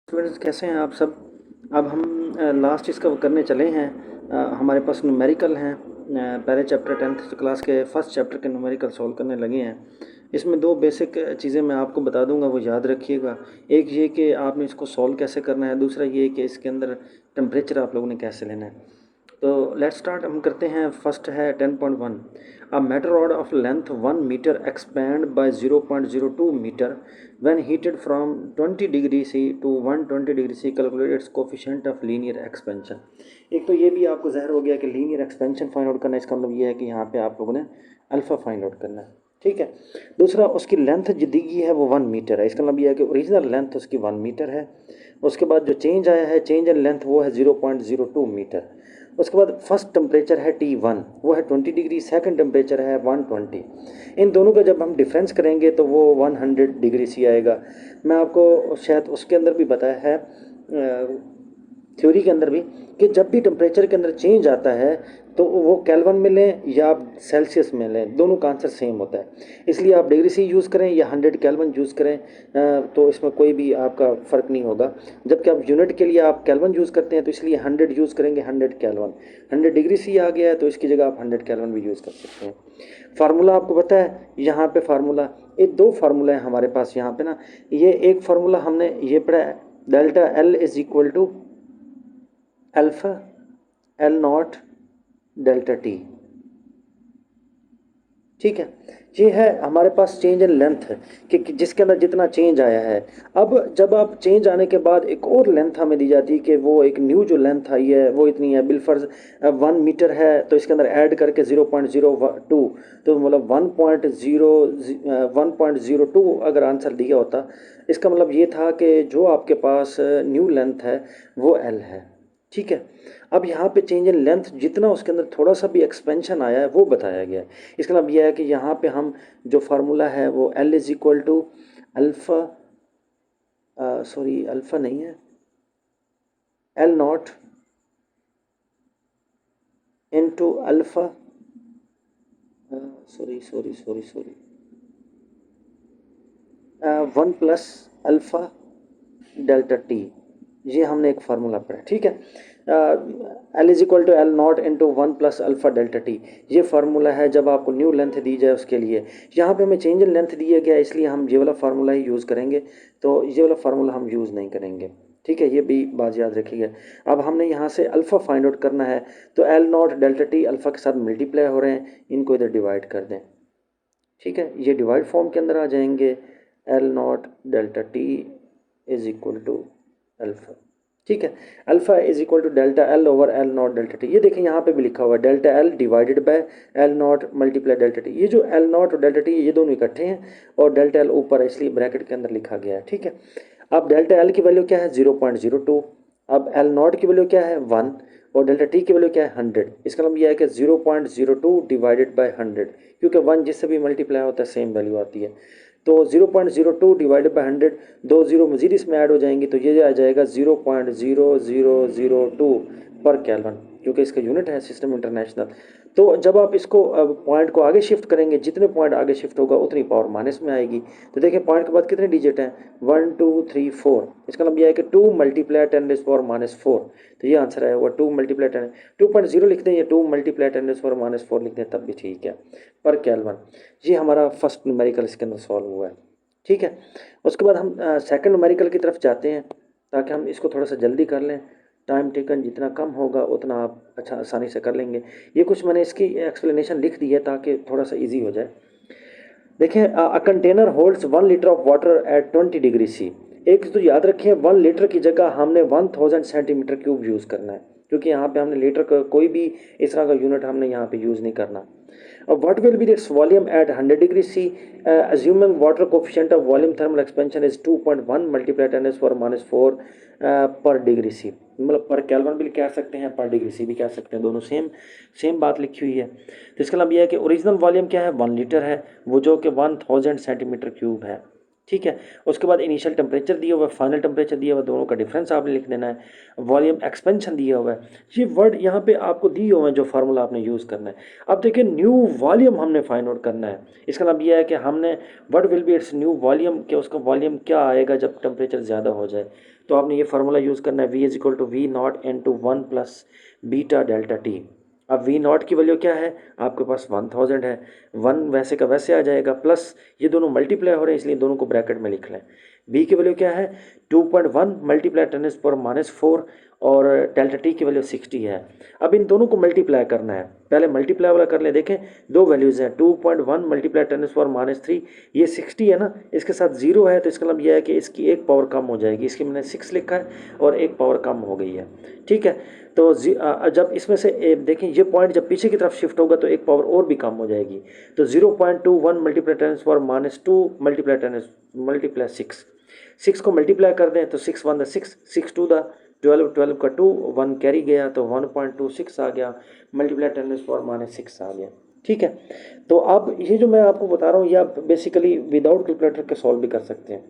Students कैसे हैं आप सब। अब हम लास्ट इसका करने चले हैं। हमारे पास न्यूमेरिकल हैं। पहले चैप्टर 10th क्लास के फर्स्ट चैप्टर के न्यूमेरिकल सॉल्व करने लगे हैं। इसमें दो बेसिक चीज़ें मैं आपको बता दूंगा, वो याद रखिएगा। एक ये कि आपने इसको सॉल्व कैसे करना है, दूसरा ये कि इसके अंदर टेम्परेचर आप लोगों ने कैसे लेना है। तो लेट्स स्टार्ट। हम करते हैं। फर्स्ट है 10.1। A metal rod of length 1 metre expand by 0.02 metre when heated from 20 degree C to 120 degree C, calculate its coefficient of linear expansion. एक तो ये भी आपको ज़ाहिर हो गया कि लीनियर एक्सपेंशन फाइंड आउट करना है। इसका मतलब ये है कि यहाँ पे आप लोगों ने अल्फ़ा फाइंड आउट करना है, ठीक है। दूसरा, उसकी लेंथ जो दी गई है वो 1 मीटर है। इसका मतलब ये है कि ओरिजिनल लेंथ उसकी 1 मीटर है। उसके बाद जो चेंज आया है, चेंज इन लेंथ, वो है 0.02 मीटर। उसके बाद फर्स्ट टेम्परेचर है T1, वो है 20 डिग्री। सेकंड टेम्परेचर है 120। इन दोनों का जब हम डिफरेंस करेंगे तो वो 100 डिग्री सी आएगा। मैं आपको शायद उसके अंदर भी बताया है, थ्योरी के अंदर भी, कि जब भी टेम्परेचर के अंदर चेंज आता है तो वो केल्विन में लें या आप सेल्सियस में लें, दोनों का आंसर सेम होता है। इसलिए आप डिग्री सी यूज़ करें या 100 केल्विन यूज़ करें, तो इसमें कोई भी आपका फ़र्क नहीं होगा। जबकि आप यूनिट के लिए आप केल्विन यूज़ करते हैं तो इसलिए 100 यूज़ करेंगे, 100 केल्विन। 100 डिग्री सी आ गया है तो इसकी जगह आप 100 केल्विन भी यूज़ कर सकते हैं। फार्मूला आपको पता है, यहाँ पे फार्मूला, ये दो फार्मूला है हमारे पास यहाँ पे ना। ये एक फार्मूला हमने ये पढ़ा है, delta L is equal to alpha L naught delta T, ठीक है। ये है हमारे पास चेंज इन लेंथ है कि जिसके अंदर जितना चेंज आया है। अब जब आप चेंज आने के बाद एक और लेंथ हमें दी जाती है कि वो एक न्यू जो लेंथ आई है वो इतनी है, बिलफर्ज 1 मीटर है, तो इसके अंदर ऐड करके 0.02, तो मतलब 1.02 अगर आंसर दिया होता, इसका मतलब ये था कि जो आपके पास न्यू लेंथ है वो एल है, ठीक है। अब यहाँ पे चेंज इन लेंथ जितना उसके अंदर थोड़ा सा भी एक्सपेंशन आया है वो बताया गया है। इसका मतलब यह है कि यहाँ पे हम जो फार्मूला है वो L is equal to alpha, sorry alpha नहीं है, L naught into alpha, sorry sorry sorry sorry 1 plus alpha delta T. ये हमने एक फार्मूला पढ़ा, ठीक है। L is equal to L naught into 1 plus alpha delta T, ये formula है जब आपको न्यू लेंथ दी जाए उसके लिए। यहाँ पे हमें चेंज इन लेंथ दिया गया इसलिए हम ये वाला फार्मूला ही यूज़ करेंगे, तो ये वाला फार्मूला हम यूज़ नहीं करेंगे, ठीक है। ये भी बात याद रखिएगा। अब हमने यहाँ से अल्फ़ा फाइंड आउट करना है, तो L naught delta T alpha के साथ मल्टीप्लाई हो रहे हैं, इनको इधर डिवाइड कर दें, ठीक है। ये डिवाइड फॉर्म के अंदर आ जाएंगे। L naught delta T is equal to alpha, ठीक है। Alpha is equal to delta L over L naught delta T. ये देखें यहाँ पे भी लिखा हुआ है delta L divided by L naught multiply delta T. ये जो एल नॉट और डेल्टा टी ये दोनों इकट्ठे हैं और डेल्टा एल ऊपर है, इसलिए ब्रैकेट के अंदर लिखा गया है, ठीक है। अब डेल्टा एल की वैल्यू क्या है 0.02। अब एल नॉट की वैल्यू क्या है 1 और डेल्टा टी की वैल्यू क्या है 100। इसका मतलब यह है कि 0.02 डिवाइडेड बाय 100, क्योंकि 1 जिससे भी मल्टीप्लाई होता है सेम वैल्यू आती है। तो 0.02 डिवाइडेड बाई 100, दो जीरो मजीद इसमें ऐड हो जाएंगी तो ये आ जाएगा 0.0002 पर केल्विन, क्योंकि इसका यूनिट है सिस्टम इंटरनेशनल। तो जब आप इसको पॉइंट को आगे शिफ्ट करेंगे, जितने पॉइंट आगे शिफ्ट होगा उतनी पावर माइनस में आएगी। तो देखिए पॉइंट के बाद कितने डिजिट हैं 1 2 3 4। इसका मतलब यह है कि 2 मल्टीप्लाई 10⁻⁴। तो ये आंसर है वो 2 मल्टीप्लाई 10, 2.0 लिख दें या 2 मल्टीप्लाई 10⁻⁴ लिख दें तब भी ठीक है, पर केल्विन। ये हमारा फर्स्ट न्यूमेरिकल इसके अंदर सॉल्व हुआ है, ठीक है। उसके बाद हम सेकंड न्यूमेरिकल की तरफ जाते हैं ताकि हम इसको थोड़ा सा जल्दी कर लें। टाइम टेकन जितना कम होगा उतना आप अच्छा आसानी से कर लेंगे। ये कुछ मैंने इसकी एक्सप्लेनेशन लिख दी है ताकि थोड़ा सा इजी हो जाए। देखें, a container holds 1 litre of water at 20 degree C. एक तो याद रखें 1 लीटर की जगह हमने 1000 सेंटीमीटर क्यूब यूज़ करना है, क्योंकि यहाँ पे हमने लीटर का कोई भी इस तरह का यूनिट हमने यहाँ पे यूज़ नहीं करना। What will be its volume at 100 degree C? Assuming water coefficient of volume thermal expansion is 2.1 multiplied 10⁻⁴ per degree C। मतलब पर केल्विन भी कह सकते हैं, पर डिग्री सी भी कह सकते हैं, दोनों सेम सेम बात लिखी हुई है। तो इसका मतलब यह है कि ओरिजिनल वॉल्यूम क्या है 1 लीटर है, वो जो कि 1000 सेंटीमीटर क्यूब है, ठीक है। उसके बाद इनिशियल टेम्परेचर दिया हुआ है, फाइनल टेम्परेचर दिया हुआ है, दोनों का डिफरेंस आपने लिख देना है। वॉल्यूम एक्सपेंशन दिया हुआ है। ये वर्ड यहाँ पे आपको दिए हुए हैं जो फार्मूला आपने यूज़ करना है। अब देखिए न्यू वॉल्यूम हमने फाइंड आउट करना है। इसका मतलब यह है कि हमने what will be it's new volume, कि उसका वॉल्यूम क्या आएगा जब टेम्परेचर ज़्यादा हो जाए। तो आपने ये फार्मूला यूज़ करना है, V is equal to V naught into 1 plus beta delta T. अब वी नॉट की वैल्यू क्या है, आपके पास 1000 है, 1 वैसे का वैसे आ जाएगा, प्लस ये दोनों मल्टीप्लाई हो रहे हैं इसलिए दोनों को ब्रैकेट में लिख लें। बी की वैल्यू क्या है, 2.1 मल्टीप्लाई 10⁻⁴ और डेल्टा टी की वैल्यू 60 है। अब इन दोनों को मल्टीप्लाई करना है, पहले मल्टीप्लाई वाला कर ले। देखें दो वैल्यूज़ हैं, 2.1 मल्टीप्लाई 10⁻⁻3, ये 60 है ना, इसके साथ 0 है, तो इसका मतलब यह है कि इसकी एक पावर कम हो जाएगी। इसकी मैंने 6 लिखा है और एक पावर कम हो गई है, ठीक है। तो जब इसमें से देखें ये पॉइंट जब पीछे की तरफ शिफ्ट होगा तो एक पावर और भी कम हो जाएगी। तो 0.21 मल्टीप्लाई 10⁻² मल्टीप्लाई 6 को मल्टीप्लाई कर दें तो 6 1 6, 6 2 12, 12 का 2, 1 कैरी गया तो 1.26 आ गया, मल्टीप्लाई 10⁻⁶ आ गया, ठीक है। तो अब ये जो मैं आपको बता रहा हूँ ये आप बेसिकली विदाउट कैलकुलेटर के सॉल्व भी कर सकते हैं।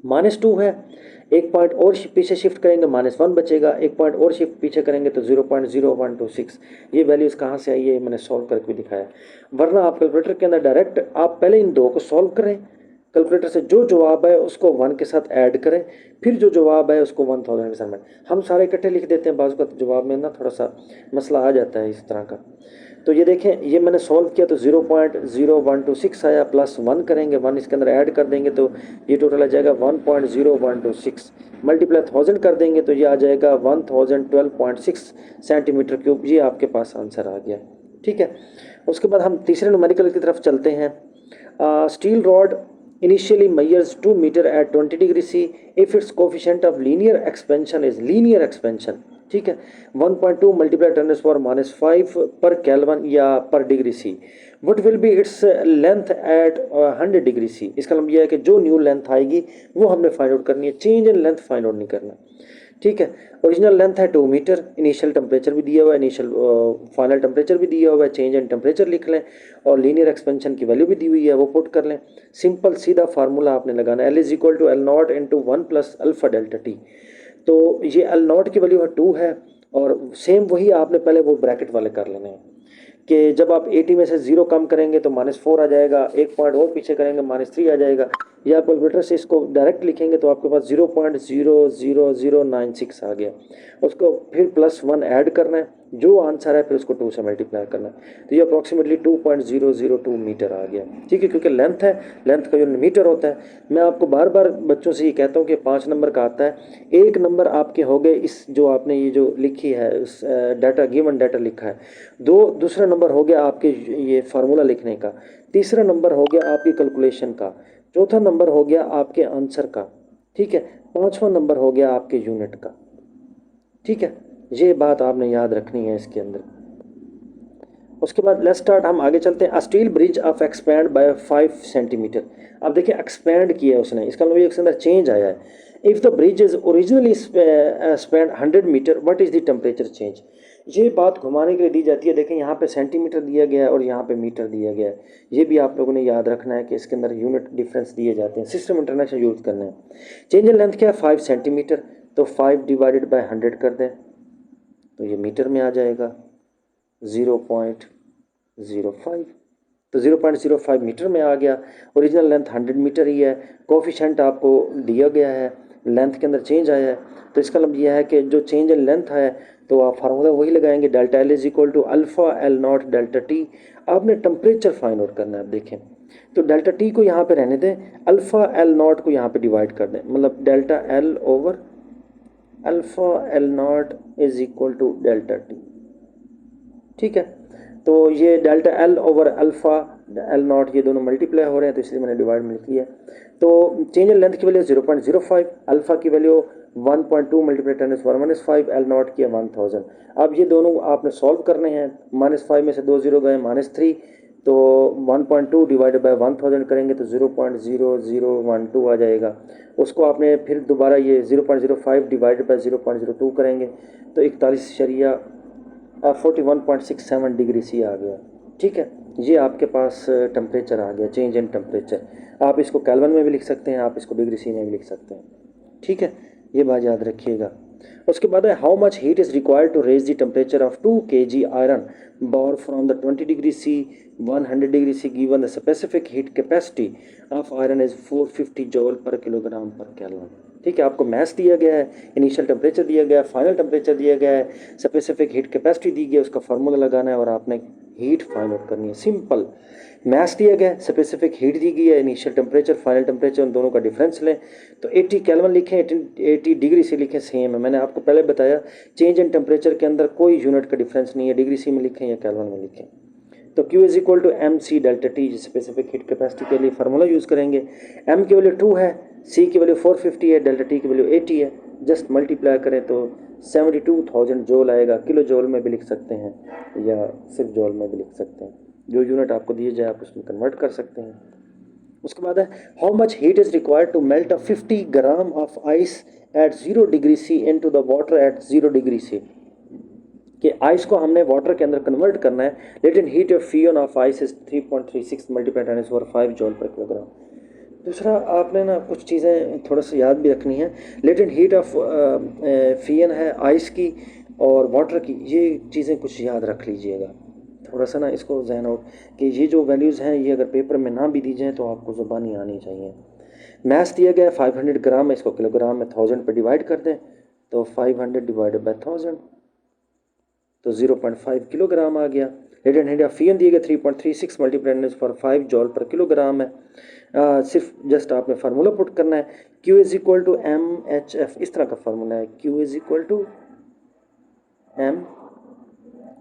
-2 है, एक पॉइंट और पीछे शिफ्ट करेंगे -1 बचेगा, एक पॉइंट और शिफ्ट पीछे करेंगे तो 0.0126। ये वैल्यूज़ कहाँ से आई है मैंने सॉल्व करके भी दिखाया। वरना आप कैलकुलेटर के अंदर डायरेक्ट आप पहले इन दो को सॉल्व करें, कैलकुलेटर से जो जवाब है उसको 1 के साथ ऐड करें, फिर जो जवाब है उसको 1000 के साथ में। हम सारे इकट्ठे लिख देते हैं, बाजू का जवाब में ना थोड़ा सा मसला आ जाता है इस तरह का। तो ये देखें ये मैंने सॉल्व किया तो 0.0126 आया, प्लस 1 करेंगे, 1 इसके अंदर ऐड कर देंगे तो ये टोटल आ जाएगा 1.0126, मल्टीप्लाई 1000 कर देंगे तो ये आ जाएगा 1012.6 सेंटीमीटर क्यूब। ये आपके पास आंसर आ गया, ठीक है। उसके बाद हम तीसरे न्यूमेरिकल की तरफ चलते हैं। Steel rod initially measures 2 meter at 20 degree C if its coefficient of linear expansion is linear expansion, ठीक है, 1.2 मल्टीप्लाई 10⁻⁵ पर केल्विन या पर degree C. What will be its length at 100 degree C. इसका मतलब यह है कि जो न्यू लेंथ आएगी वो हमने फाइंड आउट करनी है, change in length find out नहीं करना, ठीक है। ओरिजिनल लेंथ है 2 मीटर, इनिशियल टेम्परेचर भी दिया हुआ है, इनिशियल फाइनल टेम्परेचर भी दिया हुआ है, चेंज इन टेम्परेचर लिख लें और लीनियर एक्सपेंशन की वैल्यू भी दी हुई है वो पुट कर लें। सिंपल सीधा फार्मूला आपने लगाना है, L is equal to L0 into 1 plus alpha delta T. तो ये L0 की वैल्यू है 2 है और सेम वही आपने पहले वो ब्रैकेट वाले कर लेने हैं कि जब आप 80 में से 0 कम करेंगे तो -4 आ जाएगा, एक पॉइंट और पीछे करेंगे -3 आ जाएगा। या आप कैलकुलेटर से इसको डायरेक्ट लिखेंगे तो आपके पास 0.00096 आ गया, उसको फिर +1 ऐड करना है, जो आंसर है फिर उसको 2 से मल्टीप्लाई करना है, तो ये अप्रॉक्सीमेटली 2.002 मीटर आ गया, ठीक है। क्योंकि लेंथ है, लेंथ का जो मीटर होता है, मैं आपको बार बार बच्चों से ये कहता हूँ कि 5 नंबर का आता है, एक नंबर आपके हो गए इस जो आपने ये जो लिखी है इस डाटा गिवन डाटा लिखा है, दूसरा नंबर हो गया आपके ये फार्मूला लिखने का, तीसरा नंबर हो गया आपकी कैलकुलेशन का, चौथा नंबर हो गया आपके आंसर का, ठीक है, पांचवा नंबर हो गया आपके यूनिट का, ठीक है। ये बात आपने याद रखनी है इसके अंदर। उसके बाद लेट्स स्टार्ट, हम आगे चलते हैं। Steel bridge of expand by 5 centimetre. अब देखिए एक्सपैंड किया है उसने, इसका मतलब इसके अंदर चेंज आया है। If the bridge is originally spanned 100 metre what is the temperature change. ये बात घुमाने के लिए दी जाती है। देखें यहाँ पे सेंटीमीटर दिया गया है और यहाँ पे मीटर दिया गया है, ये भी आप लोगों ने याद रखना है कि इसके अंदर यूनिट डिफरेंस दिए जाते हैं, सिस्टम इंटरनेशनल यूज़ करना है। चेंज इन लेंथ क्या है 5 सेंटीमीटर, तो 5 डिवाइडेड बाय 100 कर दें तो ये मीटर में आ जाएगा 0.05, तो 0.05 मीटर में आ गया। ओरिजिनल लेंथ 100 मीटर ही है, कोफिशेंट आपको दिया गया है, लेंथ के अंदर चेंज आया है, तो इसका मतलब यह है कि जो चेंज इन लेंथ है तो आप फार्मूला वही लगाएंगे, delta L is equal to alpha L naught delta T. आपने टेम्परेचर फाइंड आउट करना है। आप देखें तो डेल्टा टी को यहाँ पे रहने दें, अल्फ़ा एल नॉट को यहाँ पे डिवाइड कर दें, मतलब delta L over alpha L naught is equal to delta T, ठीक है। तो ये delta L over alpha L naught ये दोनों मल्टीप्लाई हो रहे हैं तो इसलिए मैंने डिवाइड में लिख लिया। तो चेंज इन लेंथ की वैल्यू 0.05, अल्फ़ा की वैल्यू 1.2 मल्टीप्लाई 10⁻⁵, एल नॉट की 1000। अब ये दोनों आपने सॉल्व करने हैं, -5 में से 2 0 गए -3, तो 1.2 डिवाइडेड बाय 1000 करेंगे तो 0.0012 आ जाएगा। उसको आपने फिर दोबारा ये 0.05 डिवाइडेड बाय 0.02 करेंगे तो 41.67 डिग्री सी आ गया, ठीक है, ये आपके पास टेम्परेचर आ गया, चेंज इन टेम्परेचर। आप इसको केल्विन में भी लिख सकते हैं, आप इसको डिग्री सी में भी लिख सकते हैं। ठीक है, ये बात याद रखिएगा। उसके बाद है how much heat is required to raise the temperature of 2 kg iron bar from the 20 degree C 100 degree C given the specific heat capacity of iron is 450 joule पर किलोग्राम पर केल्विन। ठीक है, आपको mess दिया गया है, initial temperature दिया गया है, फाइनल टेम्परेचर दिया गया है, स्पेसिफिक हीट कैपेसिटी दी गई है, उसका फार्मूला लगाना है और आपने हीट फाइंड आउट करनी है। सिंपल, मैस दिया गया है, स्पेसिफिक हीट दी गई है, इनिशियल टेम्परेचर, फाइनल टेम्परेचर, उन दोनों का डिफरेंस लें। तो 80 केल्विन लिखें, 80 डिग्री से लिखें, सेम है। मैंने आपको पहले बताया चेंज इन टेम्परेचर के अंदर कोई यूनिट का डिफरेंस नहीं है, डिग्री सी में लिखें या केल्विन में लिखें। तो Q is equal to M C delta T, specific heat capacity के लिए फार्मूला यूज़ करेंगे। M की वैल्यू 2 है, C की वैल्यू 450 है, डेल्टा टी की वैल्यू 80 है। जस्ट मल्टीप्लाई करें तो 72,000 जूल आएगा। किलो जूल में भी लिख सकते हैं या सिर्फ जूल में भी लिख सकते हैं, जो यूनिट आपको दिए जाए आप उसमें कन्वर्ट कर सकते हैं। उसके बाद है how much heat is required to melt a 50 gram of ice at 0 degree C into the water at 0 degree C. कि आइस को हमने वाटर के अंदर कन्वर्ट करना है। Latent heat of fusion of ice is 3.36 multiply 10⁻⁵ joule पर kilogram. दूसरा आपने ना कुछ चीज़ें थोड़ा सा याद भी रखनी है। लेटेंट हीट ऑफ फियन है आइस की और वाटर की, ये चीज़ें कुछ याद रख लीजिएगा। थोड़ा सा ना इसको जहन आउट कि ये जो वैल्यूज़ हैं ये अगर पेपर में ना भी दी जाएँ तो आपको ज़ुबानी आनी चाहिए। मैथ दिया गया है 500 ग्राम है, इसको किलोग्राम में 1000 पे डिवाइड कर दें तो 500 डिवाइडेड बाई 1000 तो 0.5 किलोग्राम आ गया। लेटेंट हीट ऑफ फियन दिए गए 3.36 मल्टीप्लाई 10⁵ जूल पर किलोग्राम है। सिर्फ जस्ट आपने फार्मूला पुट करना है। Q is equal to M H F, इस तरह का फार्मूला है। Q is equal to M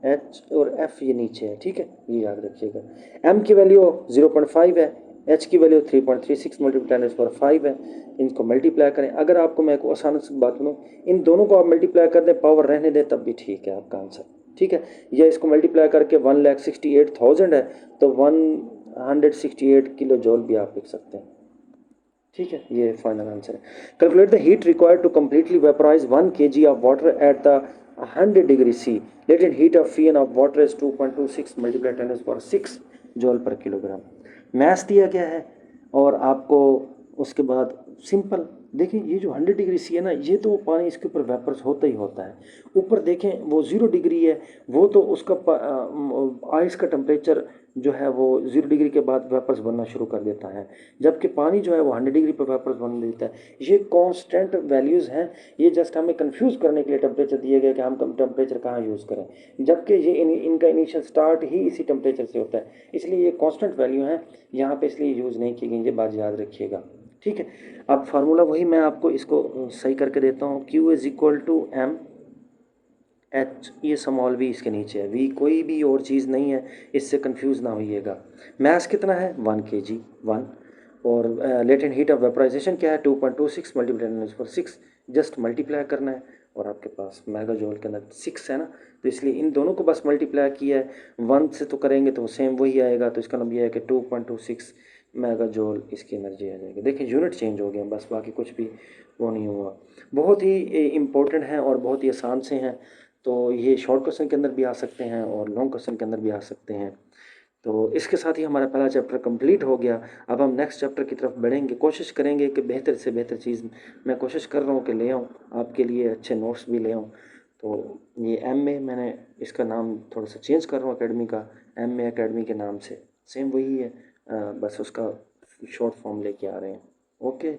H और एफ ये नीचे है। ठीक है, ये याद रखिएगा। M की वैल्यू 0.5 है, H की वैल्यू 3.36 मल्टीप्लाई 10⁵ है। इनको मल्टीप्लाई करें। अगर आपको मैं को आसान सी बात बोलूँ, इन दोनों को आप मल्टीप्लाई कर दें, पावर रहने दें, तब भी ठीक है आपका आंसर। ठीक है, या इसको मल्टीप्लाई करके 1,68,000 है तो 168 किलो जूल भी आप लिख सकते हैं। ठीक है, ये फाइनल आंसर है। Calculate the heat required to completely vaporise 1 kg of water at the 100 degree C. Latent heat of fusion of water is 2.26 multiply 10⁻⁶ joule पर किलोग्राम। मैथ्स दिया गया है और आपको उसके बाद सिंपल देखिए, ये जो 100 डिग्री सी है ना, ये तो पानी इसके ऊपर वेपर्स होता ही होता है। ऊपर देखें वो 0 डिग्री है, वो तो उसका आइस का टेम्परेचर जो है वो 0 डिग्री के बाद वेपर्स बनना शुरू कर देता है, जबकि पानी जो है वो 100 डिग्री पर वेपर्स बन देता है। ये कांस्टेंट वैल्यूज़ हैं, ये जस्ट हमें कंफ्यूज करने के लिए टेम्परेचर दिए गए कि हम कम टेम्परेचर कहाँ यूज़ करें, जबकि ये इनका इनिशियल स्टार्ट ही इसी टेम्परेचर से होता है। इसलिए ये कांस्टेंट वैल्यू हैं यहाँ पे, इसलिए यूज़ नहीं की गई। ये बात याद रखिएगा। ठीक है, अब फार्मूला वही मैं आपको इसको सही करके देता हूँ। Q is equal to M H, ये स्मॉल वी इसके नीचे है, वी कोई भी और चीज़ नहीं है, इससे कंफ्यूज ना होइएगा। मैस कितना है 1 kg 1, और लेटेंट हीट ऑफ वेपराइजेशन क्या है 2.26 मल्टीप्लाई 10⁻⁶, जस्ट मल्टीप्लाई करना है और आपके पास मेगा जूल के अंदर 6 है ना, तो इसलिए इन दोनों को बस मल्टीप्लाई किया है। 1 से तो करेंगे तो सेम वही आएगा, तो इसका मतलब यह है कि 2.26 मेगा जूल इसकी एनर्जी आ जाएगी। देखिए यूनिट चेंज हो गया बस, बाकी कुछ भी वो नहीं हुआ। बहुत ही इम्पोर्टेंट हैं और बहुत ही आसान से हैं, तो ये शॉर्ट क्वेश्चन के अंदर भी आ सकते हैं और लॉन्ग क्वेश्चन के अंदर भी आ सकते हैं। तो इसके साथ ही हमारा पहला चैप्टर कंप्लीट हो गया। अब हम नेक्स्ट चैप्टर की तरफ बढ़ेंगे, कोशिश करेंगे कि बेहतर से बेहतर चीज़ मैं कोशिश कर रहा हूँ कि ले आऊँ आपके लिए, अच्छे नोट्स भी ले आऊँ। तो ये MA मैंने इसका नाम थोड़ा सा चेंज कर रहा हूँ एकेडमी का, MA एकेडमी के नाम से, सेम वही है, बस उसका शॉर्ट फॉर्म लेके आ रहे हैं। ओके।